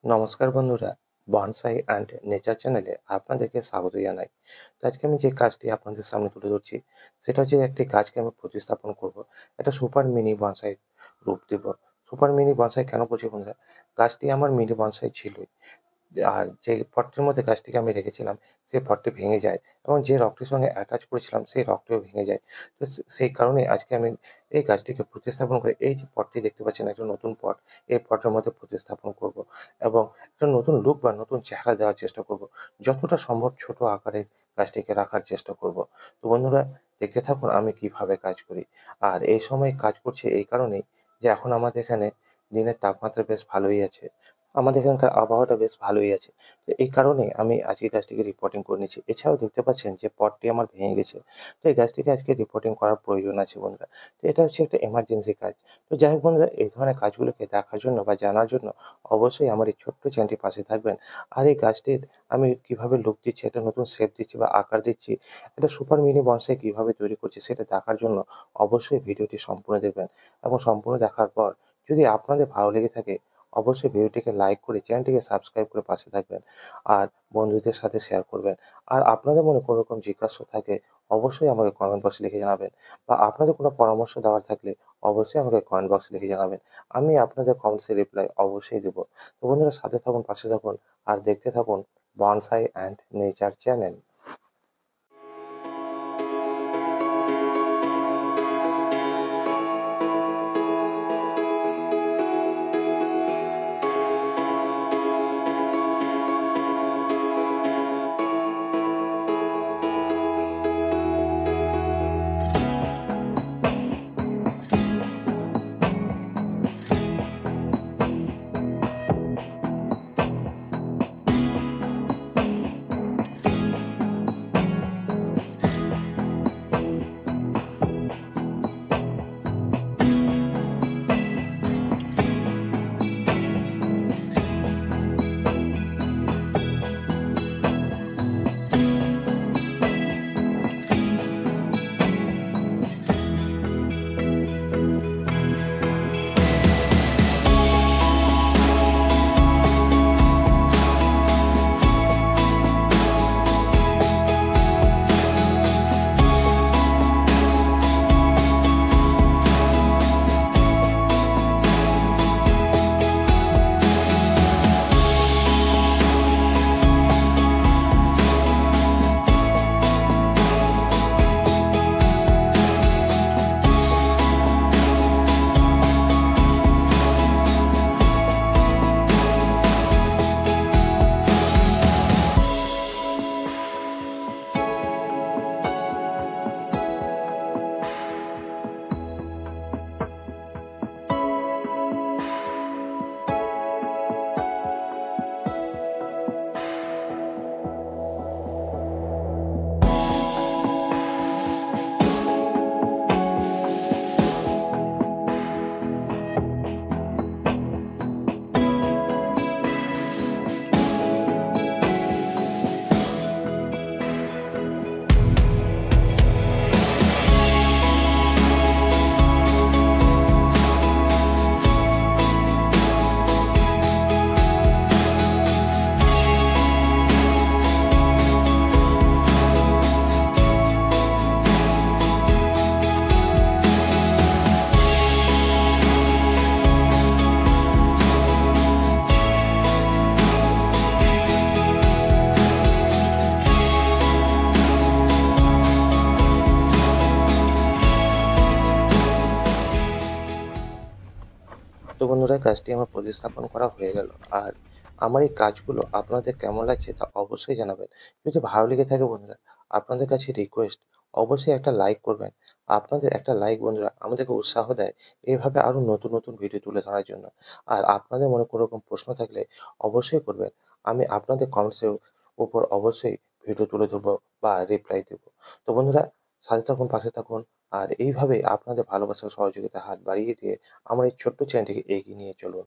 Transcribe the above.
নমস্কার বন্ধুরা, bonsai and nature চ্যানেলে আপনাদেরকে স্বাগত জানাই। তো আজকে আমি যে কাজটি আপনাদের সামনে তুলে ধরছি সেটা হচ্ছে একটি গাছকে আমি প্রতিস্থাপন করব। একটা সুপার মিনি বনসাই রূপ দেব। সুপার মিনি বনসাই কেন বলছি বন্ধুরা? গাছটি আমার মিনি বনসাই ছিলই। আর যে পটটির মধ্যে গাছটিকে আমি রেখেছিলাম সেই পটটি ভেঙে যায় এবং যে রগটির সঙ্গে অ্যাটাচ করেছিলাম সেই রগটিও ভেঙে যায়। তো সেই কারণে আজকে আমি এই গাছটিকে প্রতিস্থাপন করে এই যে পটটি দেখতে পাচ্ছেন একটা নতুন পট, এই পটের মধ্যে প্রতিস্থাপন করব এবং একটা নতুন লুক বা নতুন চেহারা দেওয়ার চেষ্টা করব। যতটা সম্ভব ছোট আকারে গাছটিকে রাখার চেষ্টা করব। তো বন্ধুরা, দেখতে থাকুন আমি কিভাবে কাজ করি। আর এই সময় কাজ করছি এই কারণেই যে এখন আমাদের এখানে দিনের তাপমাত্রা বেশ ভালোই আছে। আমাদের এখানকার আবহাওয়াটা বেশ ভালোই আছে। তো এই কারণে আমি আজকে গাছটিকে রিপোর্টিং করে নিচ্ছি। এছাড়াও দেখতে পাচ্ছেন যে পটটি আমার ভেঙে গেছে। তো এই গাছটিকে আজকে রিপোর্টিং করার প্রয়োজন আছে বন্ধুরা। তো এটা হচ্ছে একটা এমার্জেন্সি কাজ। তো যাই হোক বন্ধুরা, এই ধরনের কাজগুলোকে দেখার জন্য বা জানার জন্য অবশ্যই আমার এই ছোট্ট চ্যানেলটির পাশে থাকবেন। আর এই গাছটির আমি কিভাবে লুক দিচ্ছি, একটা নতুন শেপ দিচ্ছি বা আকার দিচ্ছি, একটা সুপার মিনি বনসাই কিভাবে তৈরি করছি সেটা দেখার জন্য অবশ্যই ভিডিওটি সম্পূর্ণ দেখবেন এবং সম্পূর্ণ দেখার পর যদি আপনাদের ভালো লেগে থাকে অবশ্যই ভিডিওটিকে লাইক করে চ্যানেলটিকে সাবস্ক্রাইব করে পাশে থাকবেন আর বন্ধুদের সাথে শেয়ার করবেন। আর আপনাদের মনে কোনো রকম জিজ্ঞাসা থাকে অবশ্যই আমাকে কমেন্ট বক্সে লিখে জানাবেন বা আপনাদের কোনো পরামর্শ দেওয়ার থাকলে অবশ্যই আমাকে কমেন্ট বক্সে লিখে জানাবেন। আমি আপনাদের কমেন্টসের রিপ্লাই অবশ্যই দেবো। তো বন্ধুরা, সাথে থাকুন, পাশে থাকুন আর দেখতে থাকুন বনসাই অ্যান্ড নেচার চ্যানেল। তো বন্ধুরা, কাজটি আমার প্রতিস্থাপন করা হয়ে গেল। আর আমার এই কাজগুলো আপনাদের কেমন লাগছে তা অবশ্যই জানাবেন। যদি ভালো লেগে থাকে বন্ধুরা, আপনাদের কাছে রিকোয়েস্ট অবশ্যই একটা লাইক করবেন। আপনাদের একটা লাইক বন্ধুরা আমাদেরকে উৎসাহ দেয় এভাবে আরো নতুন নতুন ভিডিও তুলে ধরার জন্য। আর আপনাদের মনে কোনো রকম প্রশ্ন থাকলে অবশ্যই করবেন। আমি আপনাদের কমেন্টসের উপর অবশ্যই ভিডিও তুলে ধরবো বা রিপ্লাই দেবো। তো বন্ধুরা, সাথে থাকুন, পাশে থাকুন আর এইভাবেই আপনাদের ভালোবাসা ও সহযোগিতার হাত বাড়িয়ে দিয়ে আমার এই ছোট্ট চ্যানেলটিকে এগিয়ে নিয়ে চলুন।